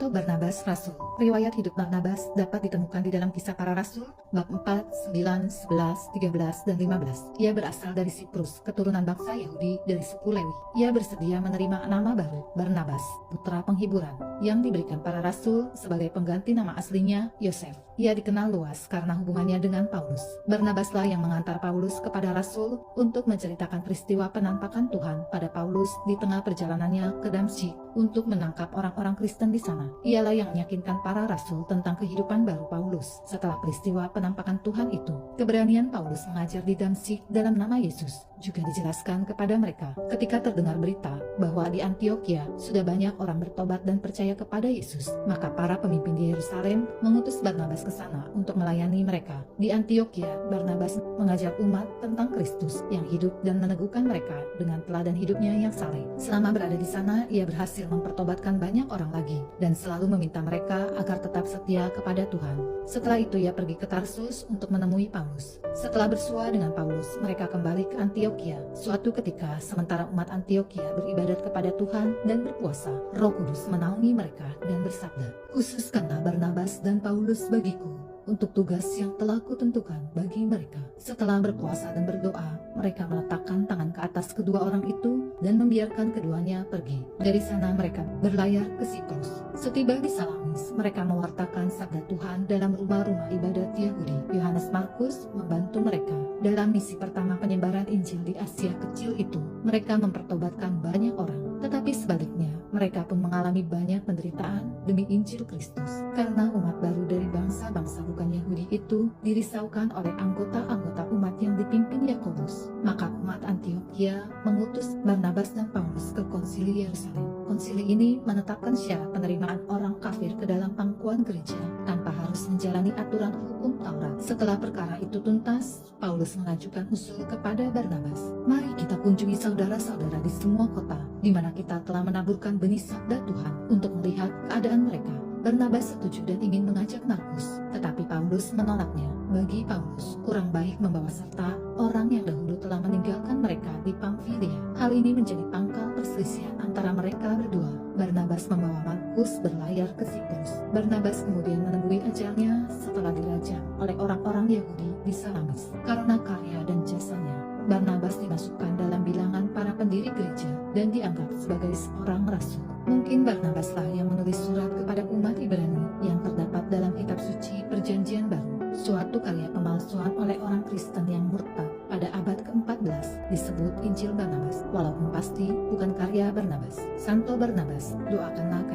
Santo Barnabas Rasul. Riwayat hidup Barnabas dapat ditemukan di dalam Kisah Para Rasul, bab 4, 9, 11, 13, dan 15. Ia berasal dari Siprus, keturunan bangsa Yahudi dari suku Lewi. Ia bersedia menerima nama baru, Barnabas, putra penghiburan, yang diberikan para rasul sebagai pengganti nama aslinya, Yosef. Ia dikenal luas karena hubungannya dengan Paulus. Barnabaslah yang mengantar Paulus kepada rasul untuk menceritakan peristiwa penampakan Tuhan pada Paulus di tengah perjalanannya ke Damsyik untuk menangkap orang-orang Kristen di sana. Ialah yang meyakinkan para rasul tentang kehidupan baru Paulus setelah peristiwa penampakan Tuhan itu. Keberanian Paulus mengajar di Damsyik dalam nama Yesus juga dijelaskan kepada mereka ketika terdengar berita bahwa di Antiokhia sudah banyak orang bertobat dan percaya kepada Yesus. Maka para pemimpin di Yerusalem mengutus Barnabas ke sana untuk melayani mereka. Di Antiokhia, Barnabas mengajar umat tentang Kristus yang hidup dan meneguhkan mereka dengan teladan hidupnya yang saleh. Selama berada di sana, ia berhasil mempertobatkan banyak orang lagi dan selalu meminta mereka agar tetap setia kepada Tuhan. Setelah itu ia pergi ke Tarsus untuk menemui Paulus. Setelah bersua dengan Paulus, mereka kembali ke Antiokhia. Suatu ketika, sementara umat Antiokhia beribadat kepada Tuhan dan berpuasa, Roh Kudus menaungi mereka dan bersabda, "Khususkanlah Barnabas dan Paulus bagiku untuk tugas yang telah kutentukan bagi mereka." Setelah berpuasa dan berdoa, mereka meletakkan tangan ke atas kedua orang itu dan membiarkan keduanya pergi. Dari sana mereka berlayar ke Siprus. Setiba di Salamis, mereka mewartakan sabda Tuhan dalam rumah-rumah ibadat Yahudi. Yohanes Markus membantu mereka dalam misi pertama penyebaran Injil di Asia Kecil itu. Mereka mempertobatkan banyak orang, tetapi sebaliknya mereka pun mengalami banyak penderitaan demi Injil Kristus, karena umat baru dari bangsa-bangsa bukan Yahudi itu dirisaukan oleh anggota-anggota umat yang dipimpin Yakobus. Maka umat Antiokhia mengutus Barnabas dan Paulus ke konsili Yerusalem. Konsili ini menetapkan syarat penerimaan orang kafir ke dalam pangkuan gereja tanpa harus menjalani aturan hukum Taurat. Setelah perkara itu tuntas, Paulus mengajukan usul kepada Barnabas, "Mari kita kunjungi saudara-saudara di semua kota di mana kita telah menaburkan benih sabda Tuhan untuk melihat keadaan mereka." Barnabas setuju dan ingin mengajak Markus, tetapi Paulus menolaknya. Bagi Paulus, kurang baik membawa serta orang yang dahulu telah meninggalkan mereka di Pamfilia. Hal ini menjadi pangkal perselisihan antara mereka berdua. Barnabas membawa Markus berlayar ke Siprus. Barnabas kemudian menembui ajalnya setelah dirajam oleh orang-orang Yahudi di Salamis. Karena karya dan jasanya, Barnabas dimasukkan dalam bilangan para pendiri gereja dan dianggap sebagai seorang rasul. Mungkin Barnabaslah yang menulis surat kepada umat Ibrani yang terdapat dalam kitab suci Perjanjian Baru, suatu karya pemalsuan oleh orang Kristen yang murtad pada abad ke-14 disebut Injil Barnabas, walaupun pasti bukan karya Barnabas. Santo Barnabas, doakanlah kami.